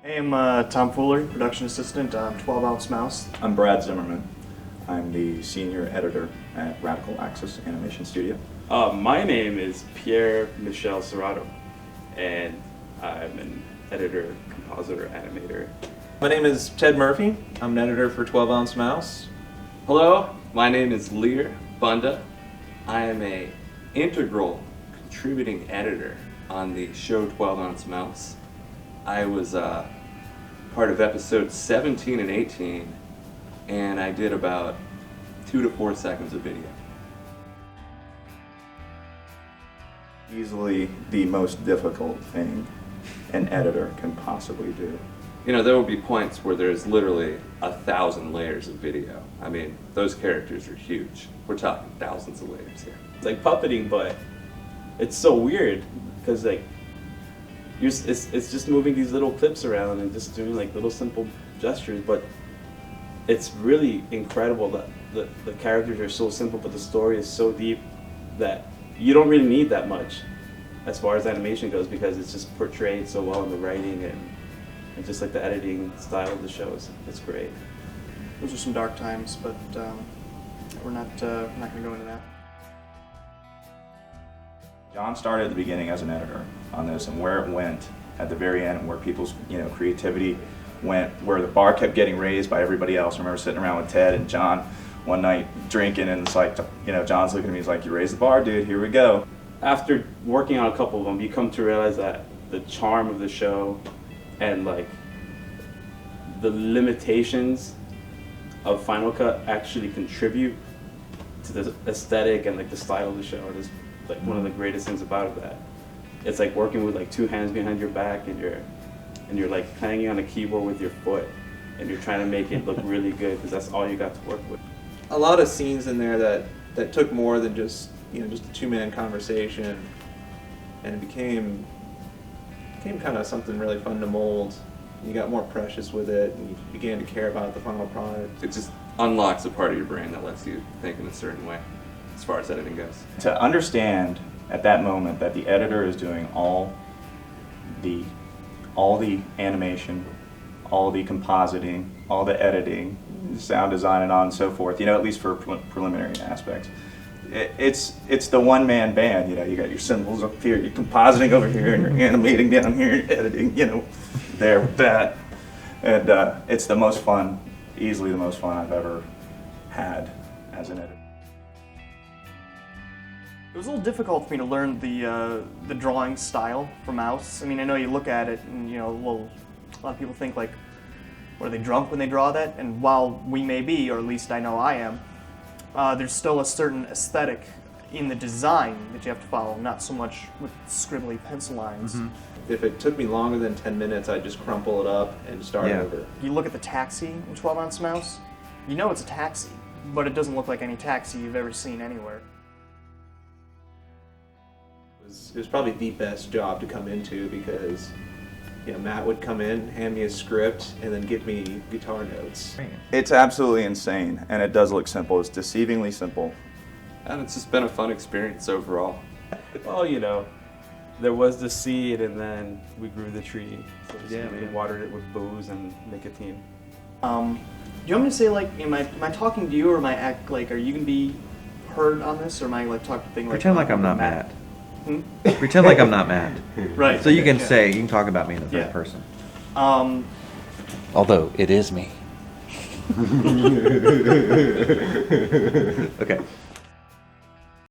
Hey, I'm Tom Fuller, production assistant on 12 Ounce Mouse. I'm Brad Zimmerman. I'm the senior editor at Radical Axis Animation Studio. My name is Pierre Michel Serrato, and I'm an editor, compositor, animator. My name is Ted Murphy. I'm an editor for 12 Ounce Mouse. Hello, my name is Lear Bunda. I am a integral contributing editor on the show 12 Ounce Mouse. I was part of episodes 17 and 18, and I did about 2 to 4 seconds of video. Easily the most difficult thing an editor can possibly do. You know, there will be points where there's literally 1,000 layers of video. I mean, those characters are huge. We're talking thousands of layers here. It's like puppeting, but it's so weird because it's just moving these little clips around and just doing like little simple gestures, but it's really incredible that the characters are so simple, but the story is so deep that you don't really need that much as far as animation goes, because it's just portrayed so well in the writing and just like the editing style of the shows. It's great. Those are some dark times, but we're not going to go into that. John started at the beginning as an editor on this, and where it went at the very end, and where people's creativity went, where the bar kept getting raised by everybody else. I remember sitting around with Ted and John one night drinking, and it's like, John's looking at me, he's like, "You raised the bar, dude, here we go." After working on a couple of them, you come to realize that the charm of the show and like the limitations of Final Cut actually contribute to the aesthetic and like the style of the show. It is like one of the greatest things about it, that it's like working with like 2 hands behind your back, and you're like hanging on a keyboard with your foot, and you're trying to make it look really good because that's all you got to work with. A lot of scenes in there that took more than just a 2-man conversation, and it became kind of something really fun to mold. You got more precious with it, and you began to care about the final product. It just unlocks a part of your brain that lets you think in a certain way as far as editing goes. To understand at that moment that the editor is doing all the animation, all the compositing, all the editing, sound design, and on and so forth, at least for preliminary aspects. It's the one-man band. You got your cymbals up here, you're compositing over here, and you're animating down here, and editing, there with that. And it's the most fun, easily the most fun I've ever had as an editor. It was a little difficult for me to learn the drawing style for Mouse. I mean, I know you look at it and, a lot of people think like, what, are they drunk when they draw that? And while we may be, or at least I know I am, there's still a certain aesthetic in the design that you have to follow, not so much with scribbly pencil lines. Mm-hmm. If it took me longer than 10 minutes, I'd just crumple it up and start over. You look at the taxi in 12 Ounce Mouse, you know it's a taxi, but it doesn't look like any taxi you've ever seen anywhere. It was probably the best job to come into, because Matt would come in, hand me a script, and then give me guitar notes. It's absolutely insane, and it does look simple. It's deceivingly simple. And it's just been a fun experience overall. Well, there was the seed, and then we grew the tree. So we watered it with booze and nicotine. Do you want me to say, like, am I talking to you, or am I are you gonna be heard on this, or am I like talking thing like? Pretend like I'm not Matt. Hmm? Pretend like I'm not Matt. Right. So you can you can talk about me in the third person. Although it is me. Okay.